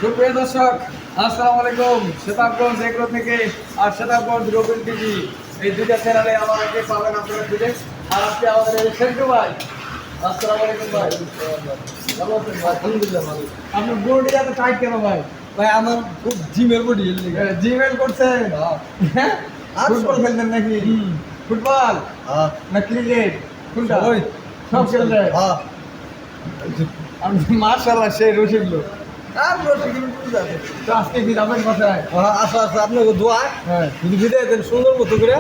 সুপ্রিয় দর্শক, আসসালামু আলাইকুম। সেতাবগঞ্জ এগ্রো থেকে আর সেতাবগঞ্জ রবিল টিভি, এই দুইটা চ্যানেলে আমাদেরকে পাবেন আপনারা খুঁজে। আর আজকে আমাদের এই সেন্টু ভাই, আসসালামু আলাইকুম ভাই। ভালো আছেন ভাই? আলহামদুলিল্লাহ ভালো। আপনার বডি এত টাইট কেন ভাই? ভাই আমার খুব জিমের বডি জিমেল করছেন? হ্যাঁ, ফুটবল খেলতেন নাকি? ফুটবল না ক্রিকেট? কোনটা? সব খেলতেন? আমি মাশাআল্লাহ সেই রশিদ লোক। আর রশিদ তো আজকে কি যাবেন কোথায়? আচ্ছা আচ্ছা আপনাকে দোয়া যদি বিদায় দেন সুন্দর মতো করে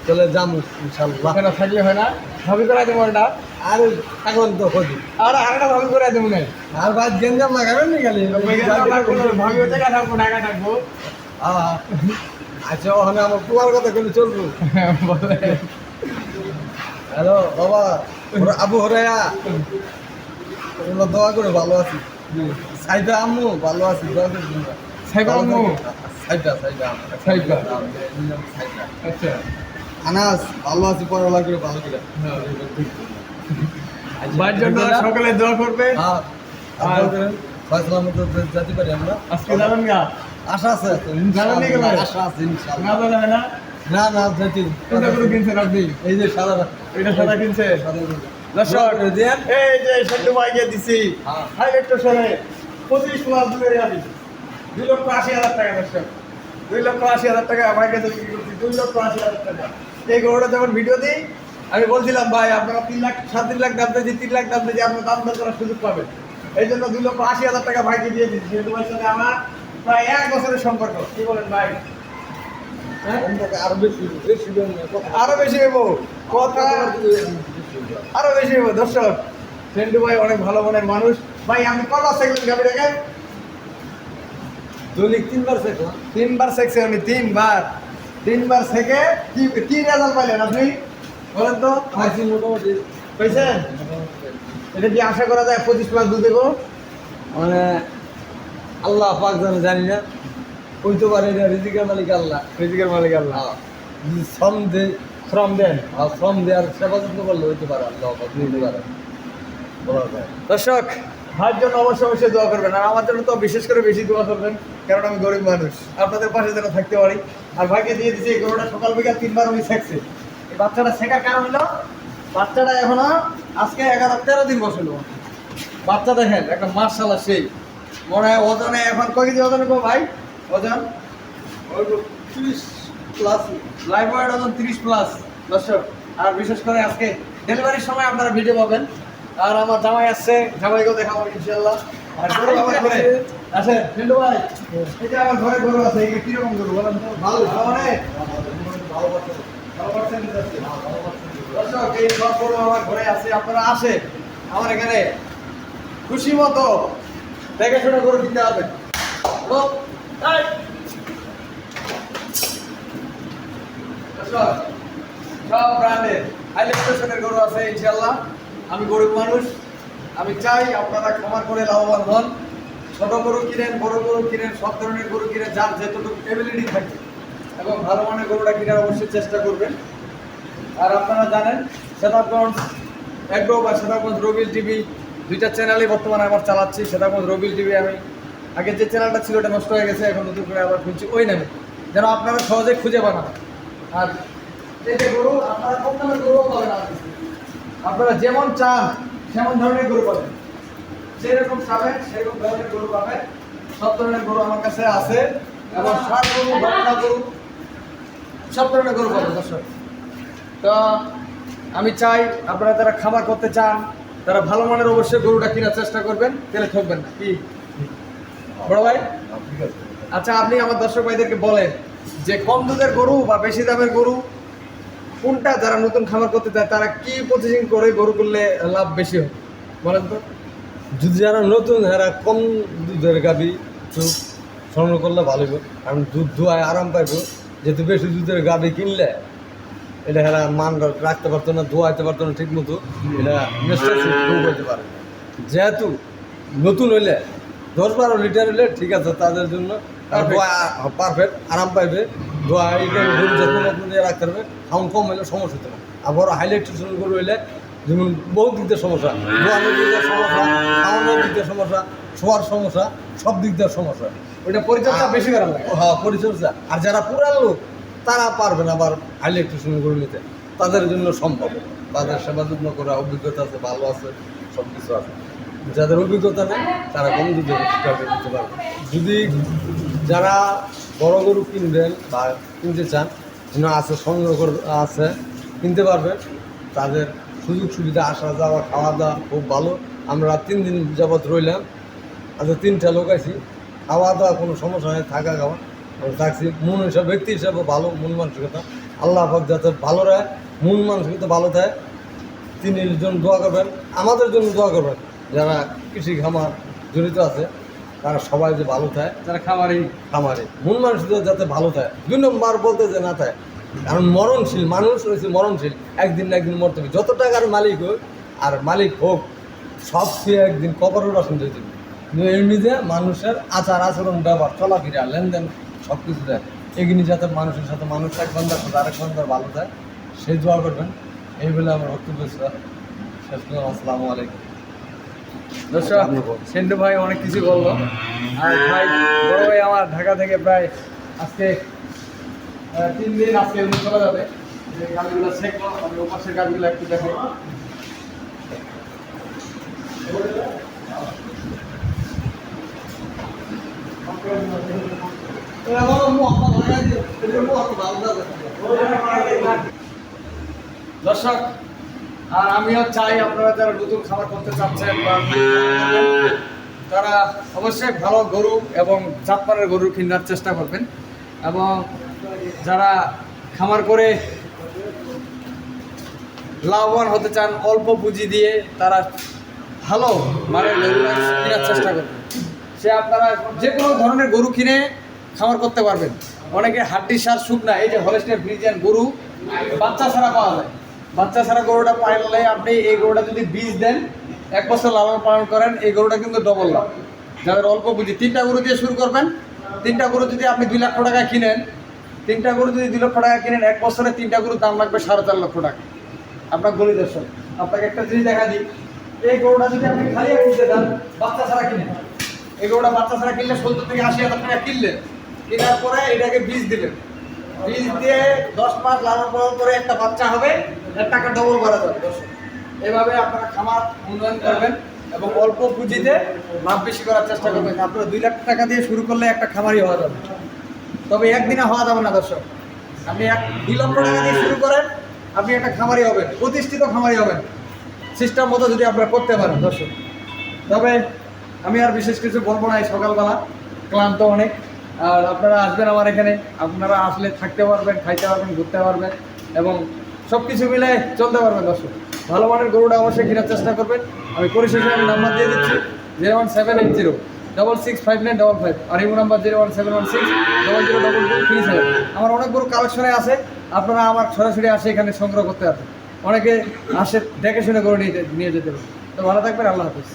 তাহলে যাবো ইনশাল্লাহ। এখানে থাকলে হয় না, ভাবি করে দেবো এটা। আর থাকবেন তো খোঁজি আর আরেকটা ভাবি করে দেবো না। আর ভাই গেঞ্জাম লাগাবেন নি খালি ভাবি হচ্ছে থাকবো, ঢাকা থাকবো। আচ্ছা ওখানে আমার পোয়ার কথা কিন্তু চলবো। বলে হ্যালো বাবা আবু হরাইয়া ওগুলো দোয়া করে ভালো আছি। সাইদা আম্মু ভালো আছি দোয়া করে দিন। সাইবা আম্মু? সাইদা সাইবা। সাইদা আচ্ছা, আনাস ভালো আছি পড়ালা করে ভালো করে। ভাইয়ের জন্য সকালে দোয়া করবে। আর ফয়সালা মতো যেতে পারি আমরা। আজকে যাবেন গা? আশা আছে যাবেন নাকি ভাই? আশা আছে না ইনশাআল্লাহ। বলে হয় না। না না যেতে কোনটা করে কিনছেন আপনি? এই যে সাদা এটা সাদা কিনছে। সাদা দর্শক, দেন। এই যে সেন্টু ভাইকে দিছি হাইলাইট সরে 25 প্লাস দুলের আমি 2,80,000 টাকা। দর্শক, 2,80,000 টাকা আমার কাছে বিক্রি করছি। 2,80,000 টাকা। এই গরুটা যখন ভিডিও দিই আমি বলছিলাম ভাই আপনারা 3 লাখ 3.5 লাখ দাম দিয়েছি, 3 লাখ দাম দিয়েছি, আপনার দাম দর করার সুযোগ পাবেন। এই জন্য 2,80,000 টাকা ভাইকে দিয়ে দিচ্ছি। সেন্টু ভাইয়ের সাথে আমার প্রায় 1 বছরের সম্পর্ক। কি বলেন ভাই? হ্যাঁ, আরো বেশি বেশি দেন আরো বেশি হইব কথা, আরো বেশি হইব। দর্শক, সেন্টু ভাই অনেক ভালো মনের মানুষ। ভাই আপনি কবার সেকলেন গাড়িটাকে? দৈনিক 3 বার দেখলাম। 3 বার সেকছে উনি, 3 বার সেকে কি রেজাল্ট পাইলেন আপনি বলেন তো? খাইছি মোটামুটি পাইছেন? এটা কি আশা করা যায় 25 প্লাস দুধ দেবো? মানে আল্লাহ পাক জানি না কইতে পারে এটা রিজিকের মালিক আল্লাহ। রিজিকের মালিক আল্লাহ। যদি শ্রম দে শ্রম দেন। আর শ্রম দেওয়ার সেবা যত্ন করলে হইতে পারে আল্লাহ পাক দিতে পারে বলা যায়। দর্শক, ভাইয়ের জন্য অবশ্যই দোয়া করবেন। আর আমার জন্য তো বিশেষ করে বেশি দোয়া করবেন, কারণ আমি গরিব মানুষ, আপনাদের পাশে যেন থাকতে পারি। আর ভাইকে দিয়ে দিচ্ছি এই গরুটা সকাল বিকাল 3 বার উনি শেখছে। এই বাচ্চাটা শেখার কারণ হলো বাচ্চাটা এখনো আজকে 11-13 দিন বসলো। বাচ্চা দেখেন একটা মার্শাল্লাহ সেই মনে হয় ওজনে এখন কয় কেজি ওজন গো ভাই? ওজন 30 প্লাস লাইভ ওয়েট ওজন 30 প্লাস। দর্শক, আর বিশেষ করে আজকে ডেলিভারির সময় আপনারা ভিডিও পাবেন। আর আমার জামাই আসছে, জামাইকেও দেখাবো ইনশাল্লাহ। আর গরু আমার ঘরে আছে ফিল্ডু ভাই, এটা আমার ঘরে গরু আছে। এই কিরকম গরু বলেন তো? ভালো অনেক ভালো পাচ্ছেন। দর্শক, এই সব গরু আমার ঘরে আছে। আপনারা আসে আমার এখানে খুশি মতো দেখে শুনে গরু কিনতে হবে। দর্শক, সব ব্র্যান্ডের হাইলেকশনের গরু আছে ইনশাল্লাহ। আমি গরিব মানুষ, আমি চাই আপনারা খামার করে লাভবান হন। ছোট গরু কিনেন, বড় গরু কিনেন, সব ধরনের গরু কিনেন, যার যেটুকু এবিলিটি থাকে এবং ভালো মানের গরুটা কেনার অবশ্যই চেষ্টা করবেন। আর আপনারা জানেন সেতাবগঞ্জ এগ্রো বা সেতাবগঞ্জ রবিল টিভি, দুইটা চ্যানেলই বর্তমানে আমার চালাচ্ছি। সেতাবগঞ্জ রবিল টিভি, আমি আগে যে চ্যানেলটা ছিল ওটা নষ্ট হয়ে গেছে, এখন নতুন করে আবার খুঁজছি ওই নামে, যেন আপনারা সহজে খুঁজে পান। আর এই যে গরু আপনারা কম দামের গরুও পাবেন আমার কাছে। আপনারা যেমন চান সেমন ধরনের গরু পাবেন, যেরকম চাবেন সেরকম ধরনের গরু পাবেন। সব ধরনের গরু আমার কাছে আছে এবং ষাঁড় গরু, বকনা গরু, সব ধরনের গরু পাবেন। দর্শক, তো আমি চাই আপনারা যারা খামার করতে চান তারা ভালো মানের অবশ্যই গরুটা কেনার চেষ্টা করবেন, তেলে ঠকবেন না। কি বড় ভাই? ঠিক আছে। আচ্ছা, আপনি আমার দর্শক ভাইদেরকে বলেন যে কম দুধের গরু বা বেশি দামের গরু কোনটা, যারা নতুন খামার করতে চায় তারা কি প্রসেসিং করে গরু করলে লাভ বেশি হবে বলেন তো? যদি যারা নতুন এরা কম দুধের গাভী চুপ সংগ্রহ করলে ভালো হবে, কারণ দুধ ধোয়ায় আরাম পাইব। যেহেতু বেশি দুধের গাভী কিনলে এটা এরা মান রাখতে পারতো না, ধোয়াইতে পারতো না ঠিক মতো, এটা নেস্টাসি রোগ হতে পারে। যেহেতু নতুন হইলে 10-12 লিটার হইলে ঠিক আছে তাদের জন্য পারফেক্ট আরাম পাইবে। ধোয়া এটা গরু যত্ন দিয়ে রাখতে পারবে, খাওয়ান কম হইলে সমস্যা হতে পারে। আর বড় হাইলাইটেশন গরু হইলে যেমন বহু দিকতে সমস্যা, ধোয়ানোর দিকে সমস্যা, খাওয়ানোর দিকে সমস্যা, শোয়ার সমস্যা, সব দিক দিয়ে সমস্যা। ওইটা পরিচর্যা বেশি করা লাগে। হ্যাঁ, পরিচর্যা। আর যারা পুরান লোক তারা পারবে না আবার ইলেকট্রিশিয়ান করে নিতে, তাদের জন্য সম্ভব। তাদের সেবা যত্ন করা অভিজ্ঞতা আছে, ভালো আছে, সব কিছু আছে। যাদের অভিজ্ঞতা নেই তারা কম দুধে দিতে পারবে। যদি যারা বড় গরু কিনবেন বা কিনতে চান, আছে সংগ্রহ আছে, কিনতে পারবেন, তাদের সুযোগ সুবিধা, আসা যাওয়া, খাওয়া দাওয়া খুব ভালো। আমরা 3 দিন যাবৎ রইলাম, আচ্ছা 3টা লোক আছি, খাওয়া দাওয়া কোনো সমস্যা নেই, থাকা খাওয়া আমরা থাকছি। মন হিসাবে, ব্যক্তি হিসাবে ভালো, মন মানসিকতা আল্লাহ পাক যাতে ভালো রায়, মন মানসিকতা ভালো থাকে, তিনি জন্য দোয়া করবেন, আমাদের জন্য দোয়া করবেন। যারা কৃষি খামার জড়িত আছে তারা সবাই যে ভালো থাকে, যারা খামারে মন মানসিকতা যাতে ভালো থাকে। 2 নম্বর বলতে যে না থাকে, কারণ মরণশীল মানুষ হয়েছে, মরণশীল, একদিন না একদিন মরতে হবে। যত টাকার মালিক হোক আর মালিক হোক, সব খেয়ে একদিন কবরের রসন দিয়ে দেবে। কিন্তু এমনি যে মানুষের আচার আচরণ, ব্যবহার, চলাফেরা, লেনদেন সব কিছু দেয়, এগুলি যাতে মানুষের সাথে মানুষ এক বান্দার সাথে আরেক বান্দার ভালো থাকে, সেই দোয়া করবেন। এই বলে আমার বক্তব্য শেষ করলাম। আসসালামু আলাইকুম। দর্শক, সেন্টু ভাই অনেক কিছু বললো। আর ভাই, বড় ভাই আমার ঢাকা থেকে প্রায় আজকে 3 দিন, আজকে উনি চলে যাবে। যে গাড়িগুলো শেখলো, আমি ওপাশের গাড়িগুলো একটু দেখো। দর্শক, আর আমিও চাই আপনারা যারা নতুন খাবার করতে চাচ্ছেন বা তারা অবশ্যই ভালো গরু এবং জাতমানের গরু কেনার চেষ্টা করবেন। এবং যারা খামার করে লাভবান হতে চান অল্প পুঁজি দিয়ে, তারা ভালো মানের গরু কেনার চেষ্টা করবেন। সে আপনারা যে কোনো ধরনের গরু কিনে খামার করতে পারবেন। অনেকে হাড্ডি সার শুকনা, এই যে হলস্টাইন ফ্রিজিয়ান গরু বাচ্চা ছাড়া পাওয়া যায়। বাচ্চা ছাড়া গরুটা পাইলে আপনি এই গরুটা যদি বীজ দেন, 1 বছর লালন পালন করেন, এই গরুটা কিন্তু ডবল লাভ। যাদের অল্প পুঁজি, 3টা গরু দিয়ে শুরু করবেন। 3টা গরু যদি আপনি 2 লক্ষ টাকা কিনেন, 3টা গরু যদি 2 লক্ষ টাকা কিনেন, 1 বছরে 3টা গরুর দাম লাগবে 4.5 লক্ষ টাকা। আপনার গরু দর্শক, আপনাকে একটা জিনিস দেখা দিই, এই গরুটা যদি আপনি খালি কিনতে দেন, বাচ্চা ছাড়া কিনেন, এই গরুটা বাচ্চা ছাড়া কিনলে 70 থেকে 80 হাজার টাকা কিনলেন। কেনার পরে এটাকে বীজ দিলেন, বীজ দিয়ে 10 মাস লালন পালন করে একটা বাচ্চা হবে, 1 টাকা ডবল করা যাবে। দর্শক, এভাবে আপনারা খামার উন্নয়ন করবেন এবং অল্প পুঁজিতে লাভ বেশি করার চেষ্টা করবেন। আপনারা 2 লাখ টাকা দিয়ে শুরু করলে একটা খামারই হওয়া যাবে, তবে একদিনে হওয়া যাবে না। দর্শক, আপনি 2 লক্ষ টাকা দিয়ে শুরু করেন, আপনি একটা খামারই হবেন, প্রতিষ্ঠিত খামারই হবেন, সিস্টেম মতো যদি আপনারা করতে পারেন। দর্শক, তবে আমি আর বিশেষ কিছু বলবো না, এই সকালবেলা ক্লান্ত অনেক। আর আপনারা আসবেন আমার এখানে, আপনারা আসলে থাকতে পারবেন, খাইতে পারবেন, ঘুরতে পারবেন এবং সব কিছু মিলে চলতে পারবেন। দর্শক, ভালো মানের গরুটা অবশ্যই কেনার চেষ্টা করবেন। আমি পরিশেষে আমি নাম্বার দিয়ে দিচ্ছি 01780 665955, আর এই নাম্বার 01716002237। আমার অনেক গরু কালেকশনে আছে, আপনারা আমার সরাসরি আসে এখানে সংগ্রহ করতে পারবেন। অনেকে আসে দেখে শুনে গরু নিয়ে যেতে পারেন। তো ভালো থাকবেন, আল্লাহ হাফিজ।